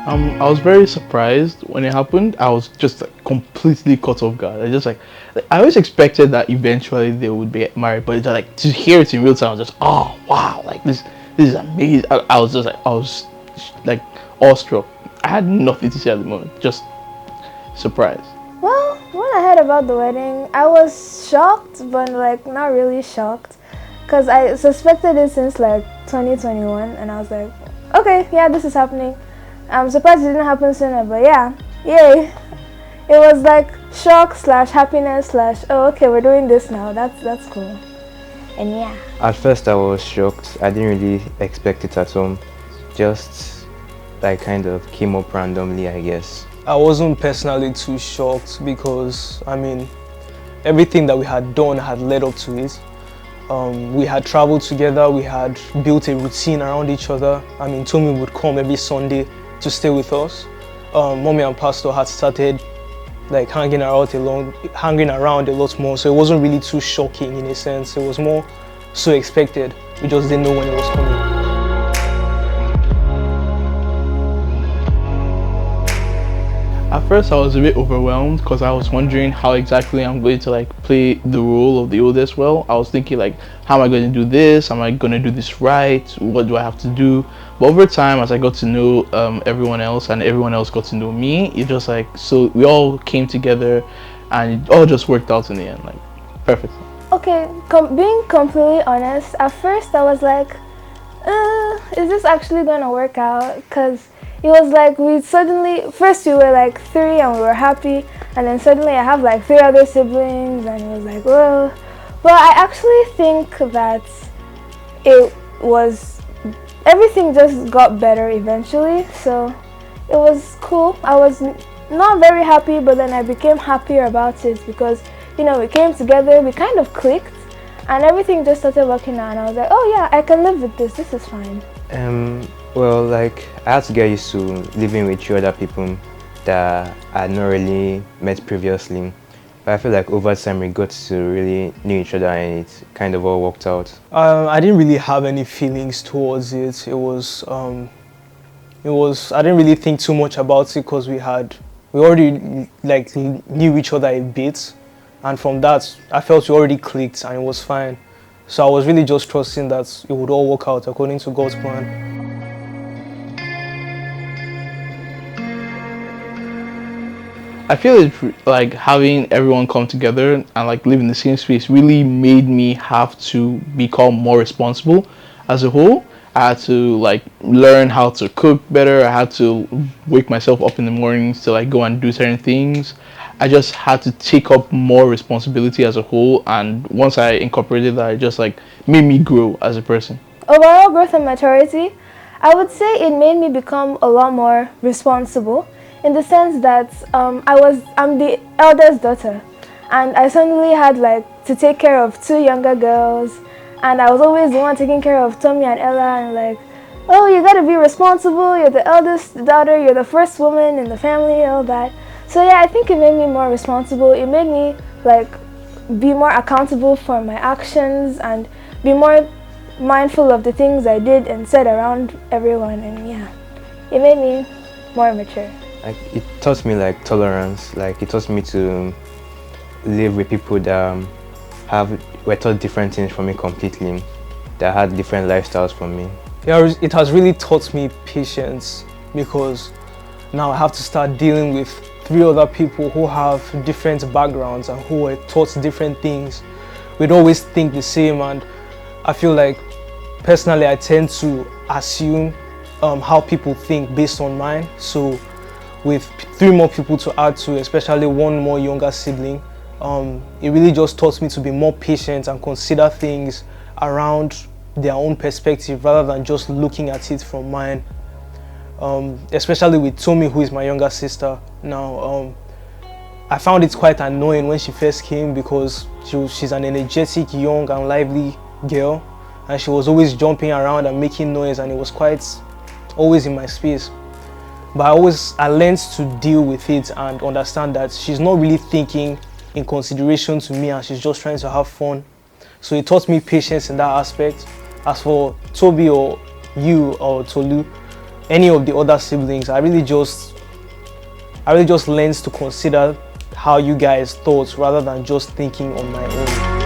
I was very surprised when it happened. I was just like, completely caught off guard. I just like, I always expected that eventually they would be married, but it's like to hear it in real time, I was just oh wow, like this is amazing. I was just like I was like awestruck. I had nothing to say at the moment, just surprised. Well, when I heard about the wedding, I was shocked, but like not really shocked, because I suspected it since like 2021, and I was like, okay, yeah, this is happening. I'm surprised it didn't happen sooner, but yeah, yay! It was like shock slash happiness slash oh okay, we're doing this now. That's cool, and yeah. At first I was shocked. I didn't really expect it at all. Just like kind of came up randomly, I guess. I wasn't personally too shocked because, I mean, everything that we had done had led up to it. We had traveled together, we had built a routine around each other. I mean, Tommy would come every Sunday to stay with us. Mommy and Pastor had started like hanging around a lot more, so it wasn't really too shocking in a sense. It was more so expected. We just didn't know when it was coming. At first, I was a bit overwhelmed because I was wondering how exactly I'm going to like play the role of the oldest well. I was thinking like, how am I going to do this? Am I going to do this right? What do I have to do? But over time, as I got to know everyone else and everyone else got to know me, it just like, so we all came together and it all just worked out in the end, like perfect. Okay, being completely honest, at first I was like, is this actually gonna work out? Because it was like first we were like 3 and we were happy, and then suddenly I have like 3 other siblings, and it was like, well, I actually think that everything just got better eventually, so it was cool. I was not very happy, but then I became happier about it because, you know, we came together, we kind of clicked, and everything just started working out, and I was like, oh yeah, I can live with this is fine. Well, like I had to get used to living with 3 other people that I had not really met previously. But I feel like over time we got to really know each other and it kind of all worked out. I didn't really have any feelings towards it. I didn't really think too much about it because we already like knew each other a bit, and from that I felt we already clicked and it was fine. So I was really just trusting that it would all work out according to God's plan. I feel it like having everyone come together and like live in the same space really made me have to become more responsible as a whole. I had to like learn how to cook better. I had to wake myself up in the mornings to like go and do certain things. I just had to take up more responsibility as a whole, and once I incorporated that, it just like made me grow as a person. Overall growth and maturity, I would say it made me become a lot more responsible, in the sense that I'm the eldest daughter, and I suddenly had like to take care of 2 younger girls, and I was always the one taking care of Tommy and Ella, and like, oh, you gotta be responsible, you're the eldest daughter, you're the first woman in the family, all that. So yeah, I think it made me more responsible. It made me like be more accountable for my actions and be more mindful of the things I did and said around everyone, and yeah, it made me more mature. Like it taught me like tolerance. Like it taught me to live with people that were taught different things from me completely, that had different lifestyles from me. Yeah, it has really taught me patience because now I have to start dealing with 3 other people who have different backgrounds and who were taught different things. We'd always think the same, and I feel like personally I tend to assume how people think based on mine. So with 3 more people to add to, especially 1 more younger sibling, it really just taught me to be more patient and consider things around their own perspective rather than just looking at it from mine. Especially with Tommy, who is my younger sister. Now, I found it quite annoying when she first came because she's an energetic, young and lively girl, and she was always jumping around and making noise, and it was quite always in my space. But I learned to deal with it and understand that she's not really thinking in consideration to me and she's just trying to have fun. So it taught me patience in that aspect. As for Toby or you or Tolu, any of the other siblings, I really just learned to consider how you guys thought rather than just thinking on my own.